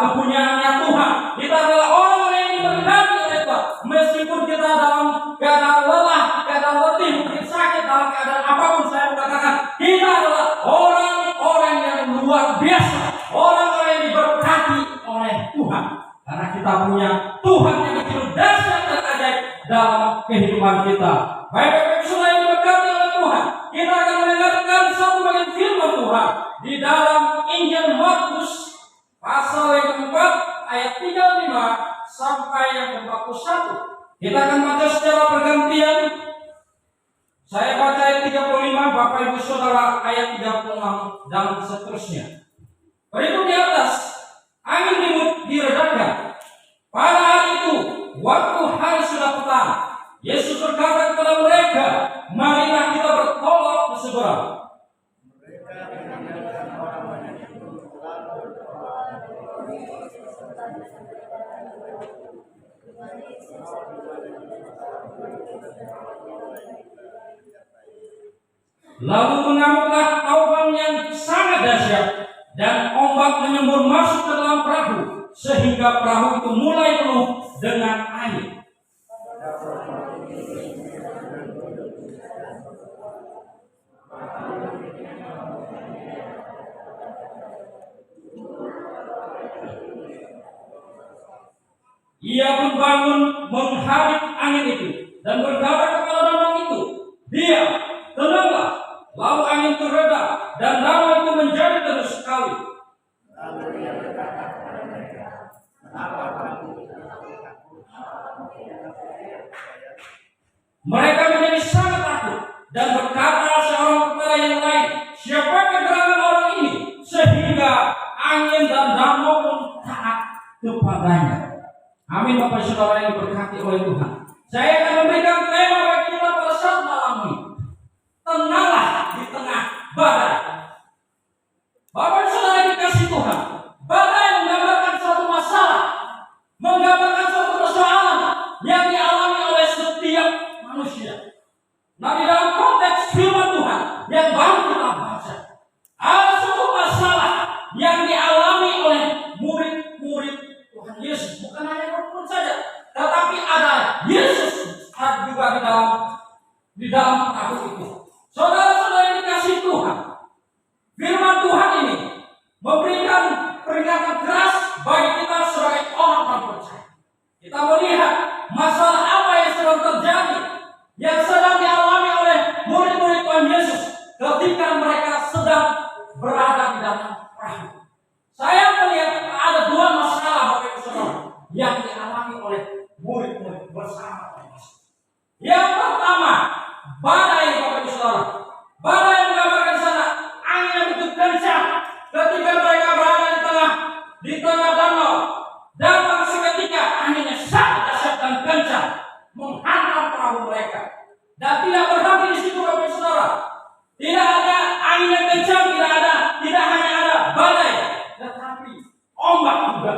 kepunyaannya Tuhan. Kita adalah orang-orang yang diberkati oleh Tuhan. Meskipun kita dalam keadaan lelah, keadaan letih, mungkin sakit, dalam keadaan apapun, saya mengatakan kita adalah orang-orang yang luar biasa, orang-orang yang diberkati oleh Tuhan. Karena kita punya Tuhan yang begitu dahsyat dan ajaib dalam kehidupan kita. Baik-baik saudara yang diberkati oleh Tuhan, kita akan mendengarkan satu bagian firman Tuhan di dalam Injil Markus pasal yang keempat ayat 35 sampai yang ke-41. Kita akan baca secara bergantian. Saya baca ayat 35, Bapak Ibu Saudara ayat 36 dan seterusnya. Berikut di atas, angin diredakan. Pada hari itu, waktu hari sudah petang, Yesus berkata kepada mereka, marilah kita bertolak ke seberang. Lalu mengamuklah taufan yang sangat dahsyat, dan ombak menyembur masuk ke dalam perahu, sehingga perahu itu mulai penuh dengan air. Ia pun bangun menghadap angin itu dan berkata kepada danau itu, diam, tenanglah. Lalu angin itu reda dan danau itu menjadi teduh sekali. Mereka menjadi sangat takut dan berkata seorang kepada yang lain, siapa gerangan orang ini sehingga angin dan danau pun taat kepadanya. Amin. Bapak Saudara yang diberkati oleh Tuhan, saya akan memberikan tema bagi kita pada saat malam ini. Tenanglah di tengah badai. Bapak Saudara yang dikasihi Tuhan, badai menggambarkan suatu masalah, menggambarkan suatu persoalan yang dialami oleh setiap manusia. Nah, di dalam konteks firman Tuhan yang baru kita baca, ada suatu masalah yang dialami oleh murid-murid Tuhan Yesus. Bukan hanya perempuan saja, tetapi ada Yesus juga di dalam perahu itu. Saudara-saudara yang dikasihi Tuhan, firman Tuhan ini memberikan peringatan keras bagi kita sebagai orang percaya. Kita melihat masalah apa yang sedang terjadi, yang sedang dialami oleh murid-murid Tuhan Yesus ketika mereka sedang berada di dalam perahu. Saya melihat ada dua masalah Bapak Ibu Saudara yang dialami oleh murid-murid bersama Tuhan Yesus. Yang pertama, badai Bapak Ibu Saudara. Badai menggambarkan sana angin yang begitu kencang ketika mereka berada di tengah danau. Datang seketika anginnya sangat dahsyat dan kencang menghantam perahu mereka. Dan tidak berhenti di situ Bapak Ibu Saudara. Tidak ada angin yang kencang, tidak hanya ada badai, tetapi ombak juga.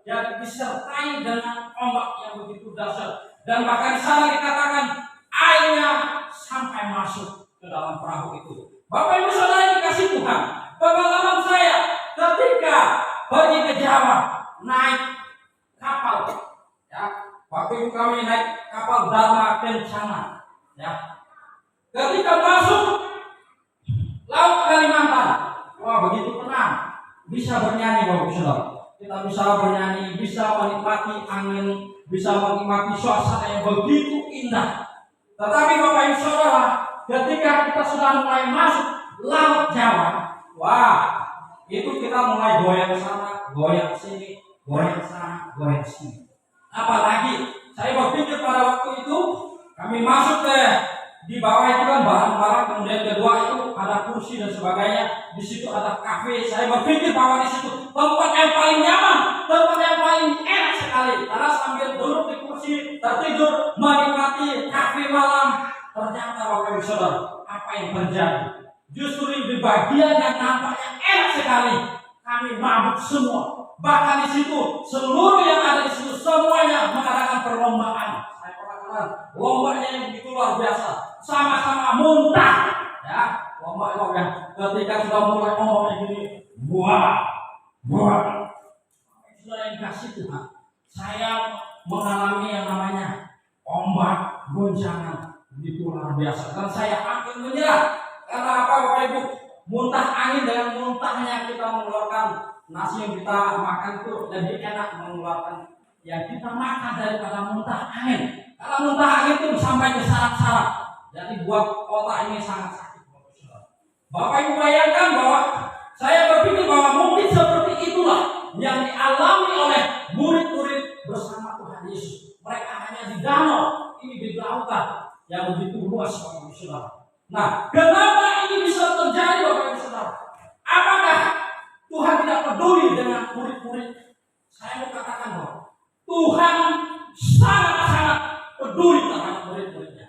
Jadi disertai dengan ombak yang begitu dahsyat. Dan bahkan di sana dikatakan airnya sampai masuk ke dalam perahu itu. Bapak Ibu Saudara yang dikasihi Tuhan, pengalaman saya ketika pergi ke Jawa naik kapal, ya, waktu itu kami naik kapal Dharma Kencana, ya. Ketika masuk Laut Kalimantan, wah begitu tenang, bisa bernyanyi Bapak Ibu Saudara. Kita bisa bernyanyi, bisa menikmati angin, bisa menikmati suasana yang begitu indah. Tetapi Bapak Ibu Saudara, ketika kita sudah mulai masuk Laut Jawa, wah, itu kita mulai goyang sana, goyang sini, goyang sana, goyang sini. Apalagi saya berpikir pada waktu itu kami masuk ke di bawah itu kan barang-barang, kemudian kedua itu ada kursi dan sebagainya, di situ ada kafe. Saya berpikir bahwa di situ tempat yang paling nyaman, tempat yang paling enak sekali, karena sambil duduk di kursi tertidur menikmati kafe malam. Ternyata Bapak Ibu Saudara, apa yang terjadi? Justru di bagian yang nampaknya enak sekali, kami mabuk semua. Bahkan di situ seluruh yang ada di situ semuanya mengadakan perlombaan. Saya pernah lombanya yang begitu luar biasa, sama-sama muntah, ya, lomba yang ketika sudah mulai ngomongnya gini, buah. Saudara yang kasih Tuhan, saya mengalami yang namanya ombak goncangan begitu luar biasa, dan saya hampir menyerah. Karena apa Bapak Ibu? Muntah angin dengan muntahnya kita mengeluarkan nasi yang kita makan itu lebih enak mengeluarkan yang kita makan daripada muntah angin. Karena muntah angin itu sampai ke saraf-saraf, jadi buat otak ini sangat sakit. Bapak Ibu bayangkan bahwa saya berpikir bahwa mungkin seperti itulah yang dialami oleh murid-murid bersama Tuhan Yesus. Mereka hanya di danau, ini di lautan yang begitu luas Bapak Ibu Saudara. Nah, kenapa ini bisa terjadi Bapak Ibu Saudara? Apakah Tuhan tidak peduli dengan murid-murid? Saya mau katakan bahwa Tuhan sangat-sangat peduli terhadap murid-muridnya.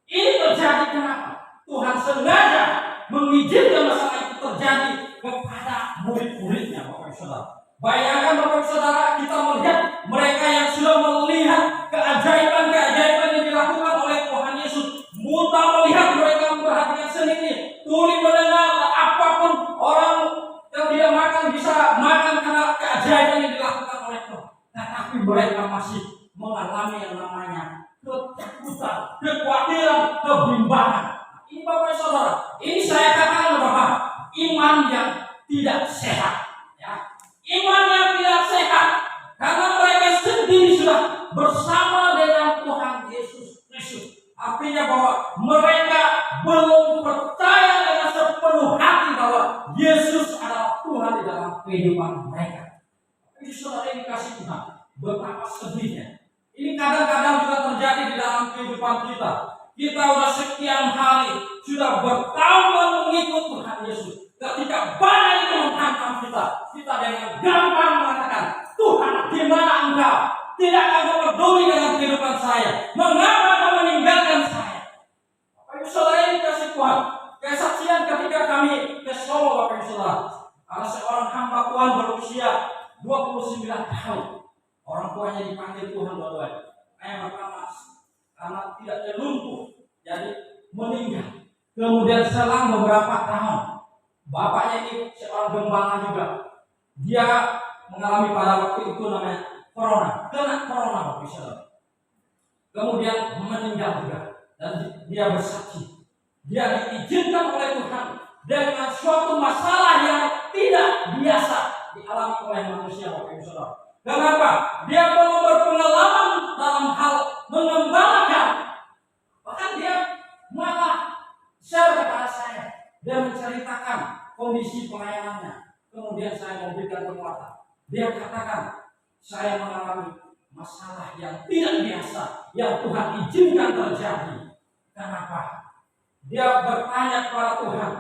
Ini terjadi kenapa? Tuhan sengaja mengizinkan masalah itu terjadi kepada murid-muridnya Bapak Ibu Saudara. Bayangkan Bapak Ibu Saudara, kita melihat mereka yang sudah melihat keajaiban-keajaiban yang dilakukan oleh Tuhan Yesus. Muta melihat, mereka memperhatikan sendiri, tuli mendengar, apapun orang yang tidak makan bisa makan karena keajaiban yang dilakukan oleh Tuhan. Tetapi mereka masih mengalami yang namanya ketakutan, kekhawatiran, kebimbangan. Ini Bapak Saudara, ini saya katakan bahwa iman yang tidak sehat, ya. Iman yang tidak sehat karena mereka sendiri sudah bersama dengan Tuhan Yesus Kristus. Artinya bahwa mereka belum percaya dengan sepenuh hati bahwa Yesus adalah Tuhan di dalam kehidupan mereka. Ini saudara yang dikasih Tuhan, betapa sedihnya. Ini kadang-kadang juga terjadi di dalam kehidupan kita. Kita sudah sekian hari, sudah bertahun mengikut Tuhan Yesus. Ketika badai itu menghantam kita, kita dengan gampang mengatakan, Tuhan, di mana Engkau? Tidakkah Engkau peduli dengan kehidupan saya? Mengapa Engkau meninggalkan saya? Bapak Ibu Saudara yang dikasih Tuhan, kesaksian ketika kami ke Solo Bapak Ibu Saudara, ada seorang hamba Tuhan berusia 29 tahun. Orang tuanya dipanggil Tuhan dua-duanya. Ayah pertama karena tidak lumpuh, jadi meninggal. Kemudian selang beberapa tahun, bapaknya ini seorang gembala juga. Dia mengalami pada waktu itu namanya kena corona Bapak Ibu Saudara. Kemudian meninggal juga, dan dia bersaksi. Dia diizinkan oleh Tuhan dengan suatu masalah yang tidak biasa dialami oleh manusia Bapak Ibu Saudara. Kenapa? Dia belum berpengalaman dalam hal mengembangkan. Bahkan dia malah share kepada saya. Dia menceritakan kondisi pelayanannya. Kemudian saya memberikan penguatan. Dia katakan, saya mengalami masalah yang tidak biasa yang Tuhan izinkan terjadi. Kenapa? Dia bertanya kepada Tuhan,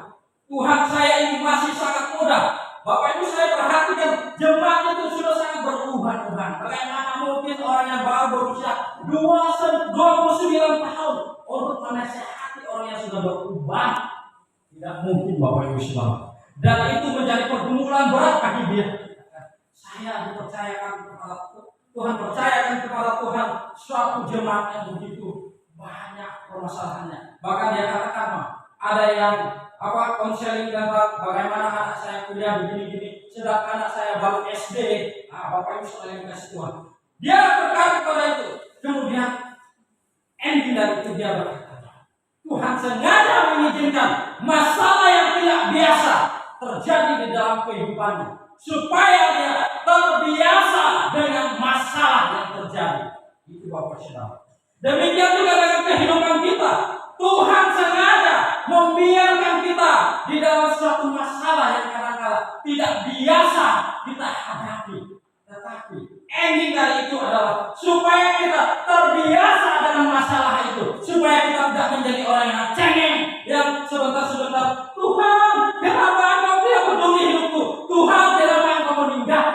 Tuhan, saya ini masih sangat muda. Bapak Ibu, saya perhatikan jemaat itu sudah sangat berubah-ubah. Bagaimana mungkin orang yang baru berusia 29 tahun untuk menasihati orang yang sudah berubah? Tidak mungkin Bapak Ibu Saudara. Dan itu menjadi pergumulan berat bagi dia. Saya dipercayakan kepada Tuhan, percayakan kepada Tuhan suatu jemaat yang begitu banyak permasalahannya. Bahkan dia katakan, ada yang konseling tentang bagaimana anak saya kuliah begini-gini, sedangkan anak saya baru SD. Bapak Ibu Saudara yang kasih Tuhan, dia berkata pada itu. Kemudian ending dari itu dia berkata, Tuhan sengaja mengizinkan masalah yang tidak biasa terjadi di dalam kehidupannya, supaya dia terbiasa dengan masalah yang terjadi. Itu Bapak Saudara. Demikian juga dengan kehidupan kita. Tuhan sengaja membiarkan kita di dalam suatu masalah yang kadang-kadang tidak biasa kita hadapi. Tetapi ending dari itu adalah supaya kita terbiasa dengan masalah itu, supaya kita tidak menjadi orang yang cengeng, yang sebentar-sebentar, Tuhan, kenapa Engkau tidak peduli hidupku? Tuhan, kenapa Engkau meninggal?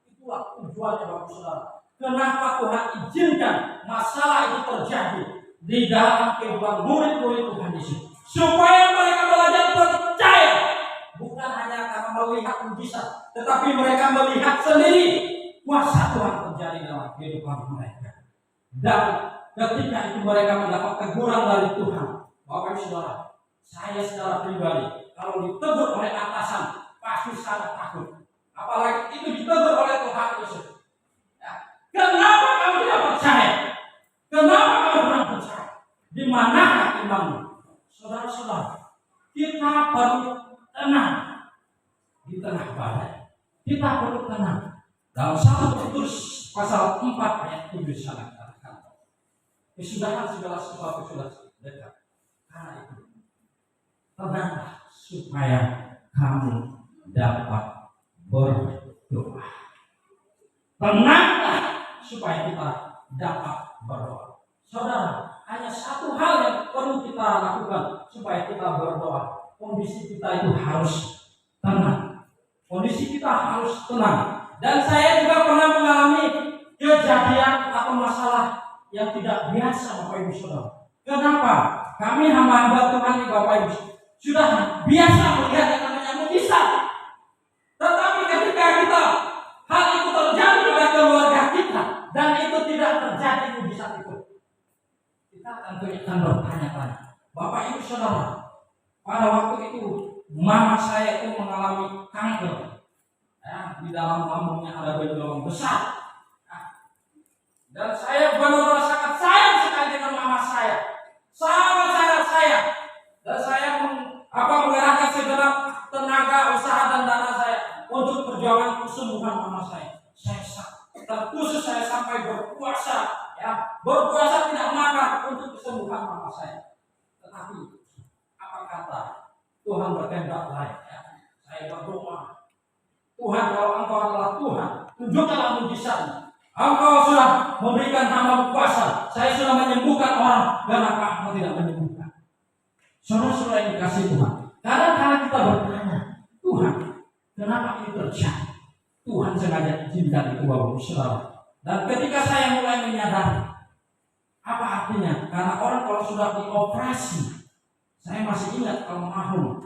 Itulah tujuannya Bapak Saudara. Kenapa Tuhan izinkan masalah itu terjadi di dalam kehidupan murid-murid Tuhan Yesus, supaya mereka belajar percaya, bukan hanya karena melihat mujizat, tetapi mereka melihat sendiri kuasa Tuhan terjadi dalam kehidupan mereka. Dan ketika itu mereka mendapat teguran dari Tuhan. Bapak Ibu Saudara, saya secara pribadi kalau ditegur oleh atasan pasti sangat takut. Apalagi itu ditegur oleh Tuhan Dalam 1 Petrus pasal 4 ayat 7 sana katakan, kesudahan segala sesuatu sudah dekat. Karena itu, tenanglah supaya kamu dapat berdoa. Tenanglah supaya kita dapat berdoa. Saudara, hanya satu hal yang perlu kita lakukan supaya kita berdoa. Kondisi kita itu harus tenang. Kondisi kita harus tenang. Dan saya juga pernah mengalami kejadian atau masalah yang tidak biasa, Bapak Ibu Saudara. Kenapa? Kami hamba-hamba Tuhan di Bapak Ibu sudah biasa melihat yang namanya mujizat. Tetapi ketika kita hal itu terjadi pada keluarga kita dan itu tidak terjadi mujizat itu, kita tentunya akan bertanya-tanya. Bapak Ibu Saudara, pada waktu itu mama saya itu mengalami kanker. Ya, di dalam lambungnya ada benjolan besar. Dan saya benar-benar sangat sayang sekali dengan mama saya. Sangat sayang. Dan saya mengerahkan segenap tenaga, usaha dan dana saya untuk perjuangan kesembuhan mama saya. Terkhusus saya sampai berpuasa, ya, berpuasa tidak makan untuk kesembuhan mama saya. Tetapi apa kata Tuhan berkehendak lain? Ya. Saya berdoa, Tuhan, kalau Engkau adalah Tuhan, tunjukkanlah mujizat-Mu. Engkau sudah memberikan hamba kuasa, saya sudah menyembuhkan orang, kenapa Engkau tidak menyembuhkan? Saudara-saudara yang dikasihi Tuhan, kadang-kadang kita bertanya, Tuhan, kenapa ini terjadi? Tuhan sengaja izinkan itu, Bapak Saudara. Dan ketika saya mulai menyadari, apa artinya? Karena orang kalau sudah dioperasi, saya masih ingat almarhum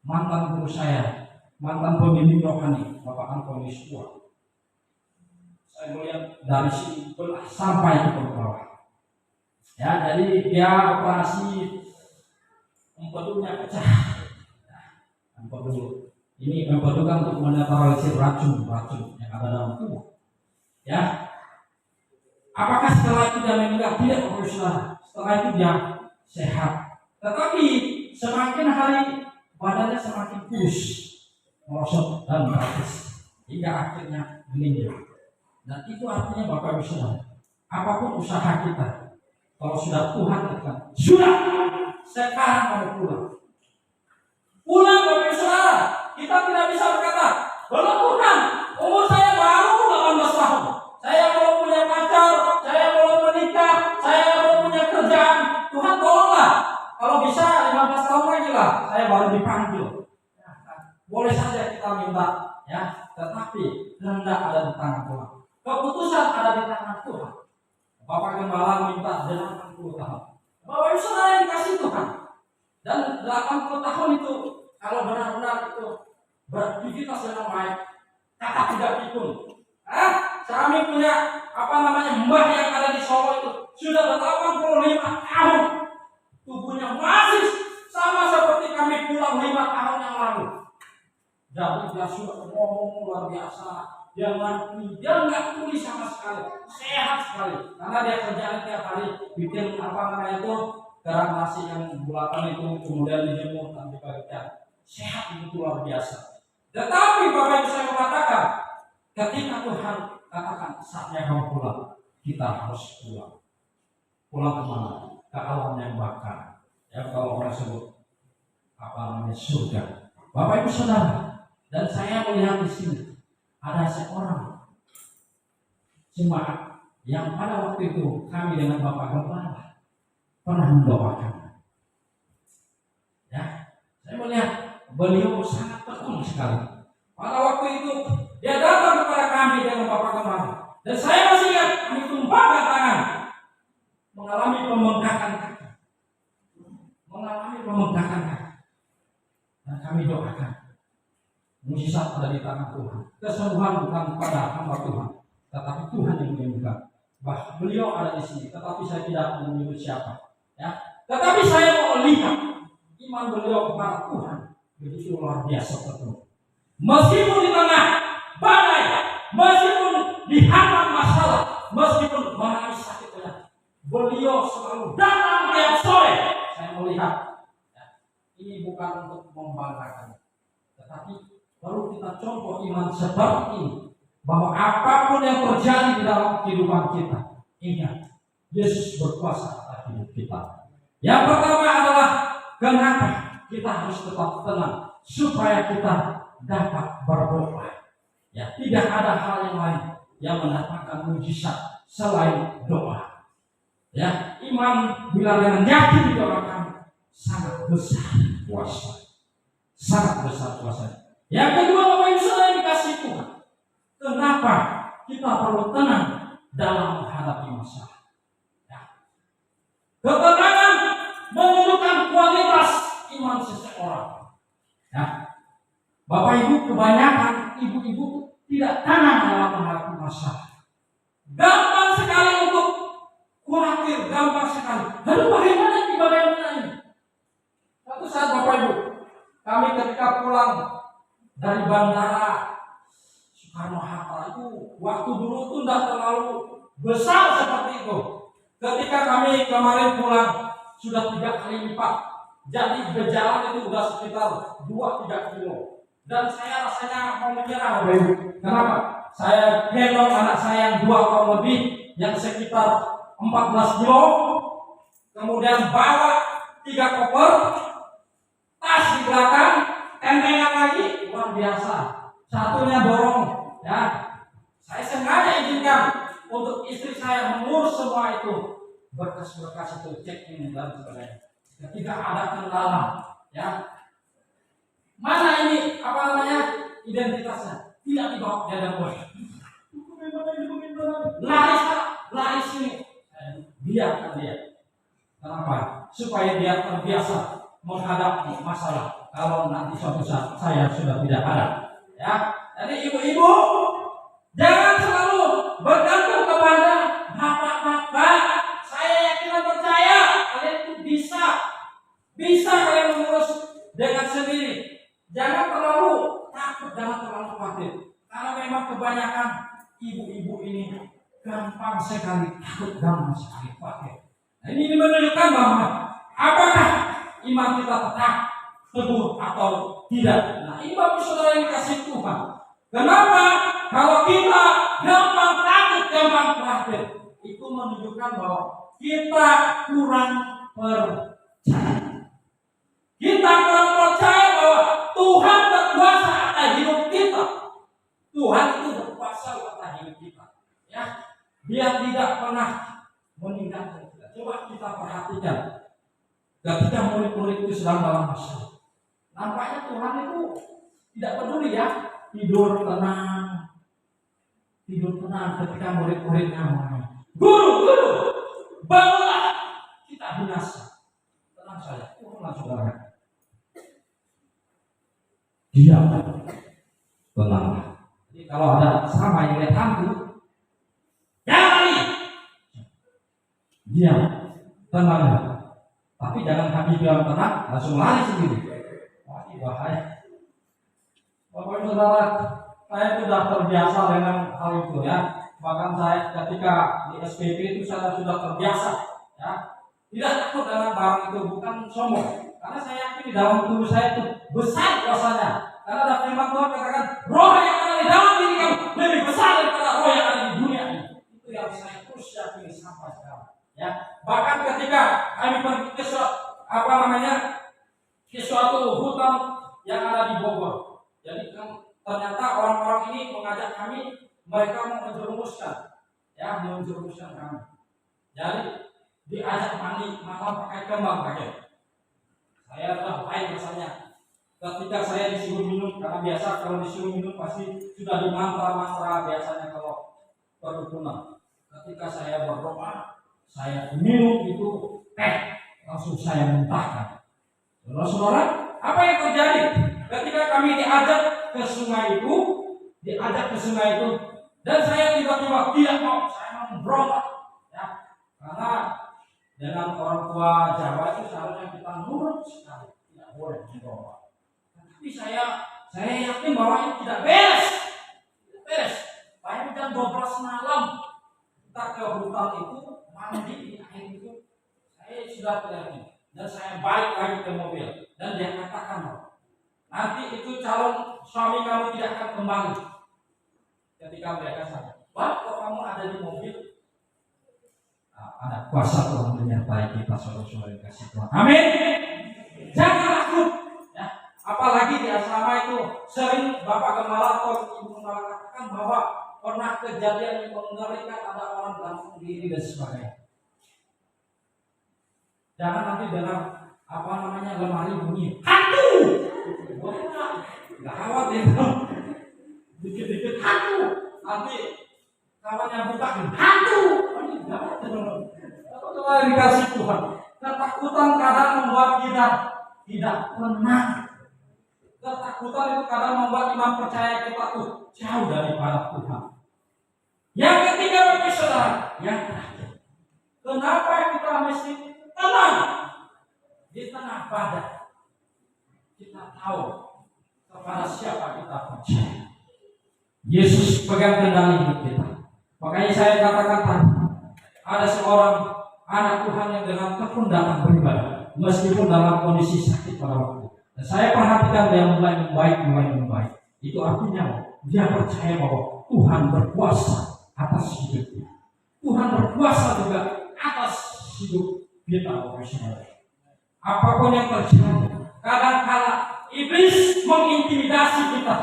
mantan guru saya, mantan pembimbing rohani, Bapak Antonius Tua. Saya melihat dari sini sampai ke bawah. Ya, jadi dia operasi empedunya pecah. Empedu ini empedu kan untuk menetralisir racun yang ada dalam tubuh. Ya, apakah setelah itu dia meninggal? Tidak, Bapak Saudara. Setelah itu dia sehat. Tetapi semakin hari badannya semakin kurus, merosot dan berakis hingga akhirnya meninggal. Dan itu artinya Bapak Ibu Saudara, apapun usaha kita, kalau sudah Tuhan katakan, sudah, sekarang kamu pulang. Pulang Bapak Ibu Saudara, kita tidak bisa berkata, belum Tuhan, umur saya baru 18 tahun, saya belum punya pacar, saya belum menikah, saya belum punya kerjaan. Tuhan tolonglah, kalau bisa 15 tahun lagi lah, saya baru dipanggil. Boleh saja kita minta, ya, tetapi kehendak ada di tangan Tuhan. Keputusan ada di tangan Tuhan. Bapak Gembala minta 80 tahun. Bapak Ibu Saudara yang dikasihi Tuhan. Dan 80 tahun itu kalau benar-benar itu beraktivitas dengan baik, kata tidak pikun. Kami punya mbah yang ada di Solo itu sudah 85 tahun. Tubuhnya masih sama seperti kami pulang 5 tahun yang lalu. Jadi dia sudah ngomong luar biasa. Dia nggak tuli sama sekali, sehat sekali. Karena dia kerjaan tiap hari bikin garam nasi yang bulatan itu, kemudian dijemur dan dibagikan. Sehat itu luar biasa. Tetapi Bapak Ibu saya mengatakan, ketika Tuhan katakan saatnya kamu pulang, kita harus pulang. Pulang kemana? Ke alam yang bakar. Ya, kalau orang sebut surga. Bapak Ibu Saudara, dan saya melihat di sini ada seorang jemaat yang pada waktu itu kami dengan Bapak Gembala pernah mendoakan. Ya, saya melihat beliau sangat tekun sekali. Pada waktu itu dia datang kepada kami dengan Bapak Gembala, dan saya masih ingat kami tumpahkan tangan, mengalami pembengkakan kaki, dan kami doakan. Mujizat ada di tangan Tuhan. Kesembuhan bukan pada hamba Tuhan, tetapi Tuhan yang menyembuhkan. Beliau ada di sini, tetapi saya tidak menyebut siapa. Ya, tetapi saya mau lihat iman beliau kepada Tuhan begitu luar biasa betul. Meskipun di tengah badai, meskipun dihantam masalah, meskipun mengalami sakit penyakit, beliau selalu datang tiap sore. Saya melihat, ya, ini bukan untuk membanggakan, tetapi baru kita contoh iman seperti ini, bahwa apapun yang terjadi di dalam kehidupan kita, ingat Yesus berkuasa atas hidup kita. Yang pertama adalah kenapa kita harus tetap tenang, supaya kita dapat berdoa. Ya, tidak ada hal yang lain yang mendatangkan mujizat selain doa. Ya, iman bila dengan yakin didoakan sangat besar kuasa, sangat besar kuasa. Yang kedua, Bapak Ibu Saudara yang dikasihi Tuhan, kenapa kita perlu tenang dalam menghadapi masalah? Ya. Ketenangan menunjukkan kualitas iman seseorang. Ya. Bapak Ibu, kebanyakan ibu-ibu tidak tenang dalam menghadapi masalah. Gampang sekali untuk khawatir, gampang sekali. Lalu bagaimana ini? Satu saat Bapak Ibu, kami ketika pulang dari bandara Soekarno-Hatta itu, waktu dulu itu tidak terlalu besar seperti itu. Ketika kami kemarin pulang sudah 3 kali lipat. Jadi berjalan itu sudah sekitar 2-3 kilo. Dan saya rasanya mau menyerah, Bapak Ibu. Kenapa? Saya gendong anak saya yang 2 tahun lebih, yang sekitar 14 kilo, kemudian bawa 3 koper, tas di belakang, empengan lagi, luar biasa. Satunya dorong, ya. Saya sengaja izinkan untuk istri saya mengurus semua itu, berkas-berkas itu, cek ini dan sebagainya. Ketika ada kendala, ya, mana ini identitasnya tidak dibawa di dalam bos. Lari sini, biarkan dia. Kenapa? Supaya dia terbiasa menghadapi masalah. Kalau nanti suatu saat saya sudah tidak ada, ya. Jadi ibu-ibu jangan selalu bergantung kepada bapak-bapak. Saya yakin dan percaya kalian itu bisa kalian mengurus dengan sendiri. Jangan terlalu takut, jangan terlalu khawatir. Karena memang kebanyakan ibu-ibu ini gampang sekali takut, gampang sekali khawatir. Nah, ini menunjukkan bahwa apakah iman kita tetap teguh atau tidak. Nah, ini Bapak Saudara yang dikasihi Tuhan. Kenapa? Kalau kita gampang takut, gampang khawatir, itu menunjukkan bahwa kita kurang percaya. Kita kurang percaya bahwa Tuhan berkuasa atas hidup kita. Tuhan itu berkuasa atas hidup kita. Ya, Dia tidak pernah meninggalkan kita. Coba kita perhatikan. Ketika murid-murid itu sedang dalam masalah, nampaknya Tuhan itu tidak peduli, ya. Tidur tenang ketika murid-muridnya ngomong, Guru, bangunlah, kita binasa. Tenang saja, turunlah saudara. Diam, tenang. Jadi kalau ada sama yang lihat hantu, jangan lari. Diam, tenang. Tapi jangan kaki bilang tenang, langsung lari sendiri. Wah, ini bahaya. Bapak Ibu Saudara, saya sudah terbiasa dengan hal itu, ya. Bahkan saya ketika di SPP itu saya sudah terbiasa, ya. Tidak takut dengan barang itu, bukan sombong. Karena saya yakin di dalam tubuh saya itu besar kuasanya. Karena ada firman Tuhan katakan, roh yang ada di dalam diri kamu lebih besar daripada roh yang ada di dunia ini. Itu yang saya terus yakini sampai sekarang. Ya, bahkan ketika kami pergi ke suatu hutan yang ada di Bogor. Jadi ternyata orang-orang ini mengajak kami, mereka mau menjerumuskan kami. Jadi diajak mandi malam pakai kembang pakai. Saya sudah baik rasanya. Ketika saya disuruh minum, karena biasa kalau disuruh minum pasti sudah dimantra-mantra biasanya kalau perdukunan. Ketika saya berdoa, saya minum itu langsung saya muntahkan. Saudara, apa yang terjadi? Ketika kami diajak ke sungai itu, dan saya tiba-tiba tidak mau, saya mau berontak, ya. Karena dengan orang tua Jawa itu seharusnya kita nurut sekali, tidak boleh berontak. Tapi saya yakin bahwa ini tidak beres. Bahkan jam 12 malam kita ke hutan itu mandi di air itu, saya sudah yakin. Dan saya balik lagi ke mobil dan dia katakan, nanti itu calon suami kamu tidak akan kembali. ketika mereka sadar, wah kok kamu ada di mobil? Ada kuasa Tuhan menyertai kita, saudara-saudara yang kasih Tuhan. Amin. Jangan takut. Ya. Apalagi di asrama itu sering Bapak Gembala atau Ibu Gembala katakan bahwa pernah kejadian yang mengerikan, ada orang gantung diri dan sebagainya. Jangan nanti dengar lemari bunyi hantu. Nggak khawatir. Dikit-dikit hantu. Nanti kawannya buka hantu. Kalau dikasih Tuhan, ketakutan kadang membuat kita tidak tenang. Ketakutan itu kadang membuat iman percaya kita jauh daripada Tuhan. Yang ketiga, bagi saudara, yang terakhir, kenapa kita mesti tenang di tengah badai? Kita tahu kepada siapa kita percaya. Yesus pegang kendali hidup kita. Makanya saya katakan tadi, ada seorang anak Tuhan yang dengan tekun datang beribadah, meskipun dalam kondisi sakit pada waktu. Dan saya perhatikan dia mulai membaik. Itu artinya dia percaya bahwa Tuhan berkuasa atas hidupnya. Tuhan berkuasa juga atas hidup kita, saudara. Apapun yang terjadi, kadang-kala iblis mengintimidasi kita.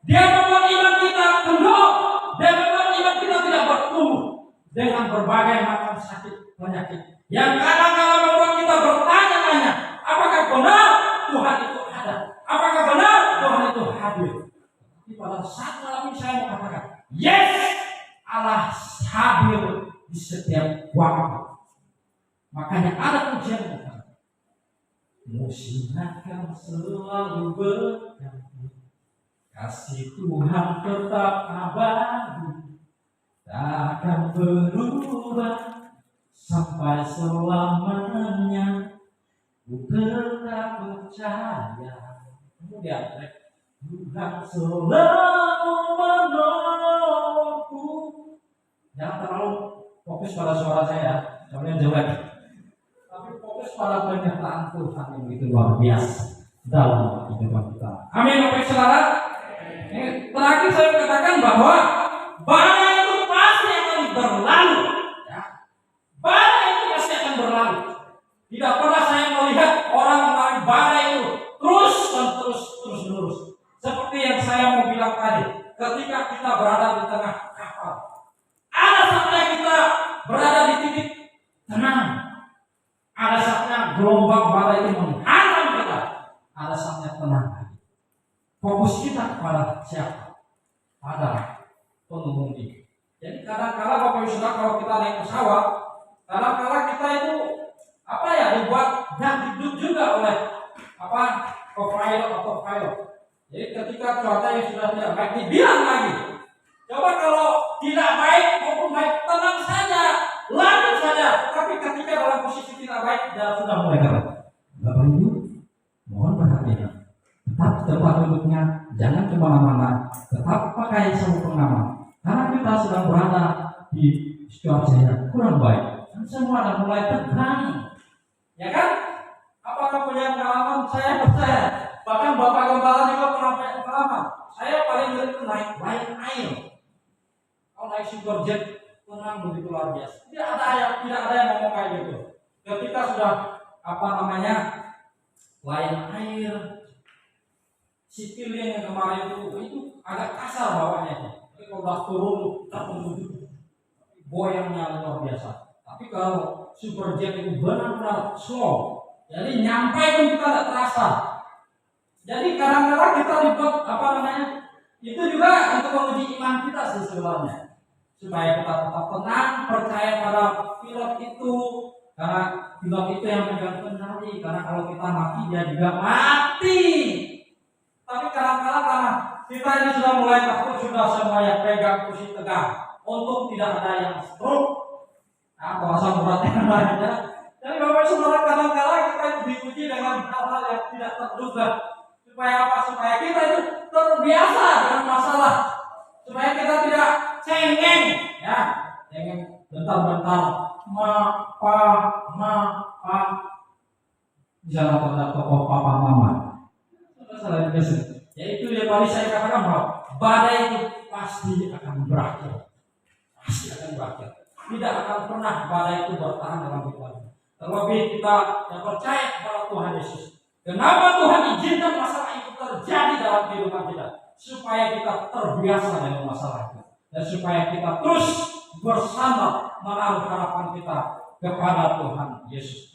Dia membuat iman kita kendor. Dia membuat iman kita tidak bertumbuh dengan berbagai macam sakit penyakit yang kadang-kadang membuat kita bertanya-tanya, apakah benar Tuhan itu ada? Apakah benar Tuhan itu hadir? Tapi pada saat malam ini saya mau katakan, yes, Allah hadir di setiap waktu. Makanya ada pujian kita, musim akan selalu berganti, kasih Tuhan tetap abadi, tak akan berubah sampai selamanya. Ku tetap percaya. Kemudian Tuhan selalu menolongku. Jangan terlalu fokus pada suara saya, jangan jelek. Tapi fokus pada pernyataan Tuhan yang begitu luar biasa dalam kehidupan kita. Amin, Bapak Saudara. Terakhir saya katakan bahwa badai itu pasti akan berlalu. Ya. Badai itu pasti akan berlalu. Tidak pernah saya melihat orang mengalami badai itu terus menerus. Seperti yang saya mau bilang tadi, ketika kita berada di tengah kapal, ada saatnya kita berada di titik tenang. Ada saatnya gelombang badai itu menghantam kita. Ada saatnya tenang. Fokus kita kepada siapa? Pada pengemudi. Jadi kadang-kadang Bapak Ibu Saudara, kalau kita naik pesawat, kadang-kadang kita itu dibuat dan hidup juga oleh co-pilot atau pilot. Jadi ketika cuaca yang sudah tidak baik dibilang lagi. Coba kalau tidak baik maupun baik, tenang saja, lanjut saja. Tapi ketika dalam posisi tidak baik, sudah mulai kalah. Bapak Ibu, mohon perhatian. Tetap tempat duduknya, jangan kemana-mana, tetap pakai sabuk pengaman. Karena kita sedang berada di cuaca yang kurang baik, dan semua sudah mulai tegang, ya kan? Apakah punya pengalaman? Saya percaya. Bahkan Bapak Gembala juga pernah punya pengalaman. Saya paling ngeri itu naik Lion Air. Kalau naik super jet, tenang begitu luar biasa. Tidak ada yang ngomong kayak gitu. Ketika sudah Lion Air Citylink yang kemarin itu agak kasar bawahnya. Tapi kalau udah turun goyangnya luar biasa. Tapi kalau superjet itu benar-benar slow, jadi nyampe pun kita tidak terasa. Jadi kadang-kadang kita dibuat itu juga untuk menguji iman kita sebenarnya, supaya kita tetap tenang, percaya pada pilot itu, karena pilot itu yang megang kendali. Karena kalau kita mati, dia juga mati. Tapi kadang-kadang karena kita ini sudah mulai takut, sudah semuanya pegang kursi tegak untuk tidak ada yang stroke. Bahasa beratnya lainnya. Jadi Bapak Saudara, kadang-kadang kita itu diuji dengan hal-hal yang tidak terduga. Supaya kita itu terbiasa dengan masalah. Supaya kita tidak cengeng, bentar-bentar, misalnya terhadap tokoh papa mama. Yaitu yang tadi saya katakan bahwa badai itu pasti akan berakhir. Pasti akan berakhir. Tidak akan pernah badai itu bertahan dalam hidup kita. Terlebih kita yang percaya kepada Tuhan Yesus. Kenapa Tuhan izinkan masalah itu terjadi dalam kehidupan kita? Supaya kita terbiasa dengan masalah itu. Dan supaya kita terus bersama menaruh harapan kita kepada Tuhan Yesus.